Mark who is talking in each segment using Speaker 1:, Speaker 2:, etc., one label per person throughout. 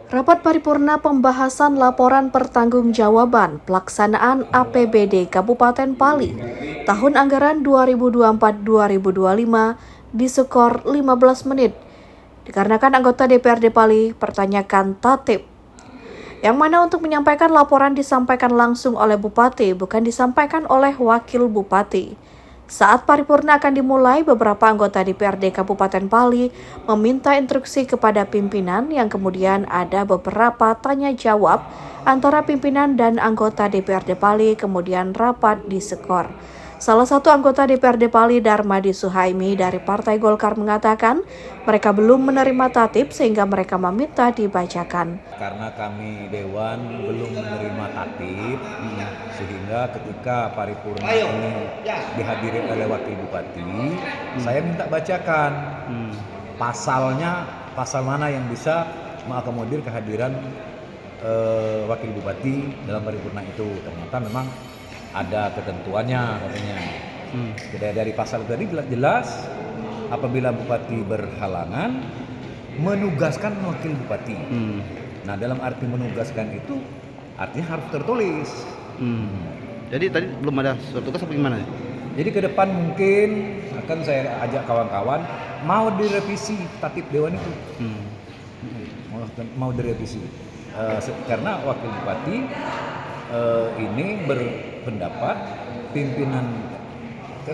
Speaker 1: Rapat paripurna pembahasan laporan pertanggungjawaban pelaksanaan APBD Kabupaten Pali tahun anggaran 2024-2025 diskor 15 menit dikarenakan anggota DPRD Pali pertanyakan tatip. Yang mana untuk menyampaikan laporan disampaikan langsung oleh Bupati, bukan disampaikan oleh Wakil Bupati. Saat paripurna akan dimulai, beberapa anggota DPRD Kabupaten Pali meminta instruksi kepada pimpinan yang kemudian ada beberapa tanya jawab antara pimpinan dan anggota DPRD Pali kemudian rapat diskor. Salah satu anggota DPRD Pali, Darmadi Suhaimi dari Partai Golkar mengatakan mereka belum menerima tatip sehingga mereka meminta dibacakan.
Speaker 2: Karena kami Dewan belum menerima tatip, sehingga ketika paripurna ini dihadiri oleh Wakil Bupati, saya minta bacakan pasalnya, pasal mana yang bisa mengakomodir kehadiran Wakil Bupati dalam paripurna itu. Ternyata memang ada ketentuannya katanya. Dari pasal tadi jelas apabila Bupati berhalangan menugaskan Wakil Bupati. Nah, dalam arti menugaskan itu artinya harus tertulis.
Speaker 3: Jadi tadi belum ada surat tugas apa gimana?
Speaker 2: Jadi ke depan mungkin akan saya ajak kawan-kawan mau direvisi tatip dewan itu. Mau direvisi. Karena Wakil Bupati ini berpendapat pimpinan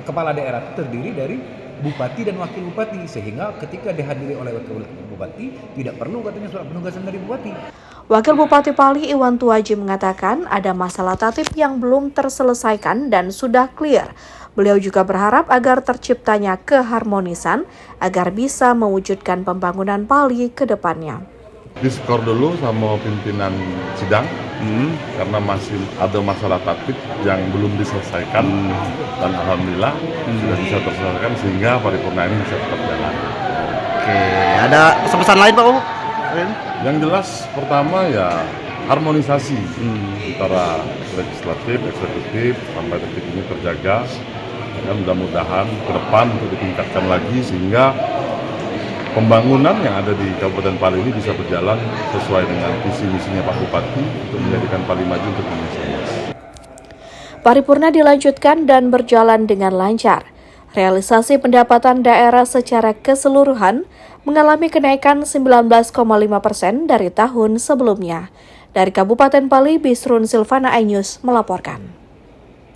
Speaker 2: kepala daerah terdiri dari bupati dan wakil bupati, sehingga ketika dihadiri oleh wakil bupati tidak perlu katanya surat penugasan dari bupati.
Speaker 1: Wakil Bupati Pali Iwan Tuaji mengatakan ada masalah tatip yang belum terselesaikan dan sudah clear. Beliau juga berharap agar terciptanya keharmonisan agar bisa mewujudkan pembangunan Pali ke depannya.
Speaker 4: Diskor dulu sama pimpinan sidang karena masih ada masalah tatip yang belum diselesaikan dan alhamdulillah sudah bisa terselesaikan sehingga paripurna ini bisa tetap jalan.
Speaker 3: Oke, ada pesan-pesan lain Pak?
Speaker 4: Yang jelas pertama ya harmonisasi antara legislatif, eksekutif sampai detik ini terjaga. Dan mudah-mudahan ke depan untuk ditingkatkan lagi sehingga pembangunan yang ada di Kabupaten Pali ini bisa berjalan sesuai dengan visi misinya Pak Bupati untuk menjadikan Pali maju untuk Indonesia emas.
Speaker 1: Paripurna dilanjutkan dan berjalan dengan lancar. Realisasi pendapatan daerah secara keseluruhan mengalami kenaikan 19,5% dari tahun sebelumnya. Dari Kabupaten Pali, Bisrun Silvana iNews melaporkan.